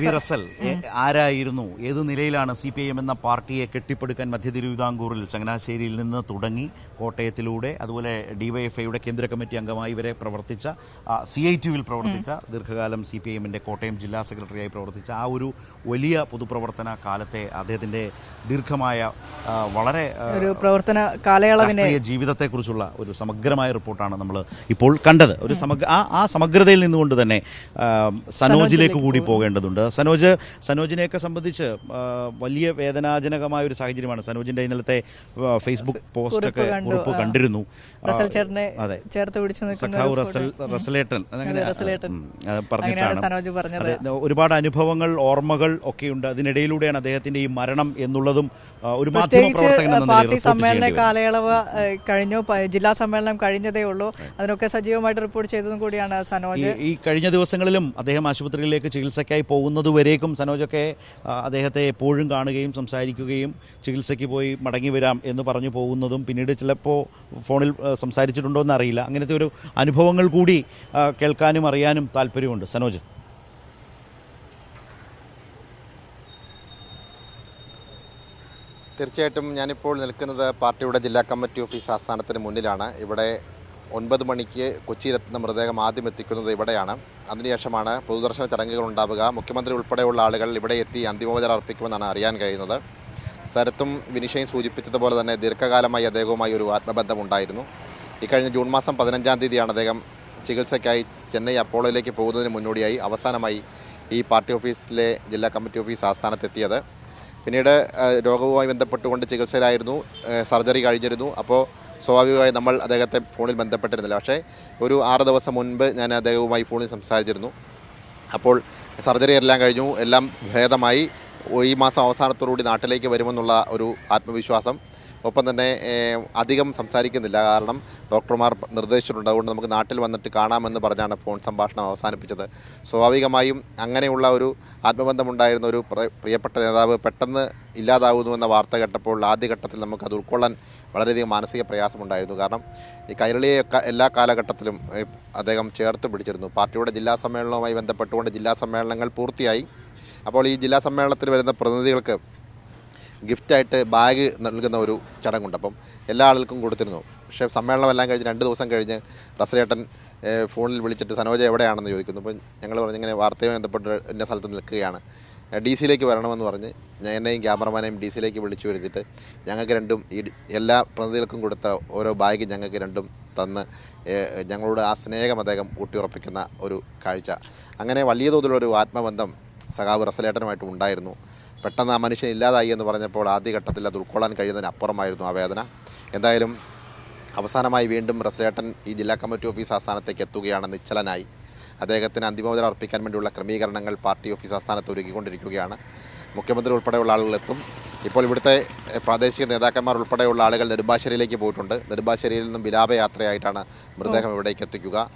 V Russell ആരായിരുന്നു, ഏത് നിലയിലാണ് CPIM എന്ന പാർട്ടിയെ കെട്ടിപ്പടുക്കാൻ മധ്യ തിരുവിതാംകൂറിൽ ചങ്ങനാശ്ശേരിയിൽ നിന്ന് തുടങ്ങി കോട്ടയത്തിലൂടെ അതുപോലെ DYFIയുടെ കേന്ദ്ര കമ്മിറ്റി അംഗമായി വരെ പ്രവർത്തിച്ച, CITUവിൽ പ്രവർത്തിച്ച, ദീർഘകാലം CPIMന്റെ കോട്ടയം ജില്ലാ സെക്രട്ടറിയായി പ്രവർത്തിച്ച ആ ഒരു വലിയ പൊതുപ്രവർത്തന കാലത്തെ അദ്ദേഹത്തിൻ്റെ ദീർഘമായ വളരെ ഒരു പ്രവർത്തന കാലയളവിനെ ജീവിതത്തെക്കുറിച്ചുള്ള ഒരു സമഗ്രമായ റിപ്പോർട്ടാണ് നമ്മൾ ഇപ്പോൾ കണ്ടത്. ഒരു ആ സമഗ്രതയിൽ നിന്നുകൊണ്ട് തന്നെ സനോജിലേക്ക് കൂടി പോകേണ്ടതുണ്ട്. സനോജിനെയൊക്കെ സംബന്ധിച്ച് വലിയ വേദനാജനകമായ ഒരു സാഹചര്യമാണ്. സനോജിൻ്റെ ഇന്നലത്തെ ഫേസ്ബുക്ക് പോസ്റ്റൊക്കെ കുറിപ്പ് കണ്ടിരുന്നു. അതെ, സഖാവ് റസലേട്ടൻ പറഞ്ഞിട്ടാണ്. ഒരുപാട് അനുഭവങ്ങൾ, ഓർമ്മകൾ ഒക്കെയുണ്ട്. അതിനിടയിലൂടെയാണ് അദ്ദേഹത്തിൻ്റെ ഈ മരണം എന്നുള്ളതും ഒരു മാധ്യമ പ്രവർത്തകൻ എന്ന പാർട്ടി സമ്മേളന കാലയളവ് കഴിഞ്ഞു, ജില്ലാ സമ്മേളനം കഴിഞ്ഞതേ ഉള്ളൂ. അതിനൊക്കെ സജീവമായിട്ട് റിപ്പോർട്ട് ചെയ്തതും കൂടിയാണ് സനോജ്. ഈ കഴിഞ്ഞ ദിവസങ്ങളിലും അദ്ദേഹം ആശുപത്രിയിലേക്ക് ചികിത്സയ്ക്കായി പോകുന്നതുവരേക്കും സനോജൊക്കെ അദ്ദേഹത്തെ എപ്പോഴും കാണുകയും സംസാരിക്കുകയും ചികിത്സയ്ക്ക് പോയി മടങ്ങി വരാം എന്ന് പറഞ്ഞു പോകുന്നതും പിന്നീട് ചിലപ്പോൾ ഫോണിൽ സംസാരിച്ചിട്ടുണ്ടോ എന്നറിയില്ല. അങ്ങനത്തെ ഒരു അനുഭവങ്ങൾ കൂടി കേൾക്കാനും അറിയാനും താല്പര്യമുണ്ട്. സനോജ്, തീർച്ചയായിട്ടും ഞാനിപ്പോൾ നിൽക്കുന്നത് പാർട്ടിയുടെ ജില്ലാ കമ്മിറ്റി ഓഫീസ് ആസ്ഥാനത്തിന് മുന്നിലാണ്. ഇവിടെ 9 മണിക്ക് കൊച്ചിയിലെത്തുന്ന മൃതദേഹം ആദ്യം എത്തിക്കുന്നത് ഇവിടെയാണ്. അതിനുശേഷമാണ് പൊതുദർശന ചടങ്ങുകൾ ഉണ്ടാവുക. മുഖ്യമന്ത്രി ഉൾപ്പെടെയുള്ള ആളുകൾ ഇവിടെ എത്തി അന്തിമോപചാരം അർപ്പിക്കുമെന്നാണ് അറിയാൻ കഴിയുന്നത്. ശരത്തും വിനിഷയും സൂചിപ്പിച്ചതുപോലെ തന്നെ ദീർഘകാലമായി അദ്ദേഹവുമായി ഒരു ആത്മബന്ധമുണ്ടായിരുന്നു. ഇക്കഴിഞ്ഞ ജൂൺ മാസം 15-ാം തീയതിയാണ് അദ്ദേഹം ചികിത്സയ്ക്കായി ചെന്നൈ അപ്പോളോയിലേക്ക് പോകുന്നതിന് മുന്നോടിയായി അവസാനമായി ഈ പാർട്ടി ഓഫീസിലെ ജില്ലാ കമ്മിറ്റി ഓഫീസ് ആസ്ഥാനത്തെത്തിയത്. പിന്നീട് രോഗവുമായി ബന്ധപ്പെട്ടുകൊണ്ട് ചികിത്സയിലായിരുന്നു, സർജറി കഴിഞ്ഞിരുന്നു. അപ്പോൾ സ്വാഭാവികമായി നമ്മൾ അദ്ദേഹത്തെ ഫോണിൽ ബന്ധപ്പെട്ടിരുന്നില്ല. പക്ഷേ ഒരു 6 ദിവസം മുൻപ് ഞാൻ അദ്ദേഹവുമായി ഫോണിൽ സംസാരിച്ചിരുന്നു. അപ്പോൾ സർജറി എല്ലാം കഴിഞ്ഞു, എല്ലാം ഭേദമായി ഈ മാസം അവസാനത്തോടുകൂടി നാട്ടിലേക്ക് വരുമെന്നുള്ള ഒരു ആത്മവിശ്വാസം. ഒപ്പം തന്നെ അധികം സംസാരിക്കുന്നില്ല, കാരണം ഡോക്ടർമാർ നിർദ്ദേശിച്ചിട്ടുണ്ട്. അതുകൊണ്ട് നമുക്ക് നാട്ടിൽ വന്നിട്ട് കാണാമെന്ന് പറഞ്ഞാണ് ഫോൺ സംഭാഷണം അവസാനിപ്പിച്ചത്. സ്വാഭാവികമായും അങ്ങനെയുള്ള ഒരു ആത്മബന്ധമുണ്ടായിരുന്ന ഒരു പ്രിയപ്പെട്ട നേതാവ് പെട്ടെന്ന് ഇല്ലാതാവുന്നുവെന്ന വാർത്ത കേട്ടപ്പോൾ ആദ്യഘട്ടത്തിൽ നമുക്കത് ഉൾക്കൊള്ളാൻ വളരെയധികം മാനസിക പ്രയാസമുണ്ടായിരുന്നു. കാരണം ഈ കൈരളിയെ എല്ലാ കാലഘട്ടത്തിലും അദ്ദേഹം ചേർത്ത് പിടിച്ചിരുന്നു. പാർട്ടിയുടെ ജില്ലാ സമ്മേളനവുമായി ബന്ധപ്പെട്ടുകൊണ്ട് ജില്ലാ സമ്മേളനങ്ങൾ പൂർത്തിയായി. അപ്പോൾ ഈ ജില്ലാ സമ്മേളനത്തിൽ വരുന്ന പ്രതിനിധികൾക്ക് ഗിഫ്റ്റായിട്ട് ബാഗ് നൽകുന്ന ഒരു ചടങ്ങുണ്ട്. അപ്പം എല്ലാ ആളുകൾക്കും കൊടുത്തിരുന്നു. പക്ഷേ സമ്മേളനം എല്ലാം കഴിഞ്ഞ് 2 ദിവസം കഴിഞ്ഞ് റസലേട്ടൻ ഫോണിൽ വിളിച്ചിട്ട് സനോജ എവിടെയാണെന്ന് ചോദിക്കുന്നു. അപ്പം ഞങ്ങൾ പറഞ്ഞു ഇങ്ങനെ വാർത്തയുമായി ബന്ധപ്പെട്ട് ഇന്ന സ്ഥലത്ത് നിൽക്കുകയാണ്, DC-യിലേക്ക് വരണമെന്ന് പറഞ്ഞ് എന്നെയും ക്യാമറമാനെയും DC-യിലേക്ക് വിളിച്ചു വരുത്തിയിട്ട് ഞങ്ങൾക്ക് രണ്ടും ഈ എല്ലാ പ്രതിനിധികൾക്കും കൊടുത്ത ഓരോ ബാഗ് ഞങ്ങൾക്ക് രണ്ടും തന്ന് ഞങ്ങളോട് ആ സ്നേഹം അദ്ദേഹം ഊട്ടിയുറപ്പിക്കുന്ന ഒരു കാഴ്ച. അങ്ങനെ വലിയ തോതിലുള്ളൊരു ആത്മബന്ധം സഖാവ് റസലേട്ടനുമായിട്ട് ഉണ്ടായിരുന്നു. പെട്ടെന്ന് ആ മനുഷ്യൻ ഇല്ലാതായി എന്ന് പറഞ്ഞപ്പോൾ ആദ്യഘട്ടത്തിൽ അത് ഉൾക്കൊള്ളാൻ കഴിയുന്നതിനപ്പുറമായിരുന്നു ആ വേദന. എന്തായാലും അവസാനമായി വീണ്ടും റസലേട്ടൻ ഈ ജില്ലാ കമ്മിറ്റി ഓഫീസ് ആസ്ഥാനത്തേക്ക് എത്തുകയാണ്. നിശ്ചലനായി അദ്ദേഹത്തിന് അന്തിമോപചാരം അർപ്പിക്കാൻ വേണ്ടിയുള്ള ക്രമീകരണങ്ങൾ പാർട്ടി ഓഫീസ് ആസ്ഥാനത്ത് ഒരുക്കിക്കൊണ്ടിരിക്കുകയാണ്. മുഖ്യമന്ത്രി ഉൾപ്പെടെയുള്ള ആളുകളെത്തും. ഇപ്പോൾ ഇവിടുത്തെ പ്രാദേശിക നേതാക്കന്മാർ ഉൾപ്പെടെയുള്ള ആളുകൾ നെടുമ്പാശ്ശേരിയിലേക്ക് പോയിട്ടുണ്ട്. നെടുമ്പാശ്ശേരിയിൽ നിന്നും വിലാപയാത്രയായിട്ടാണ് മൃതദേഹം ഇവിടേക്ക് എത്തിക്കുക.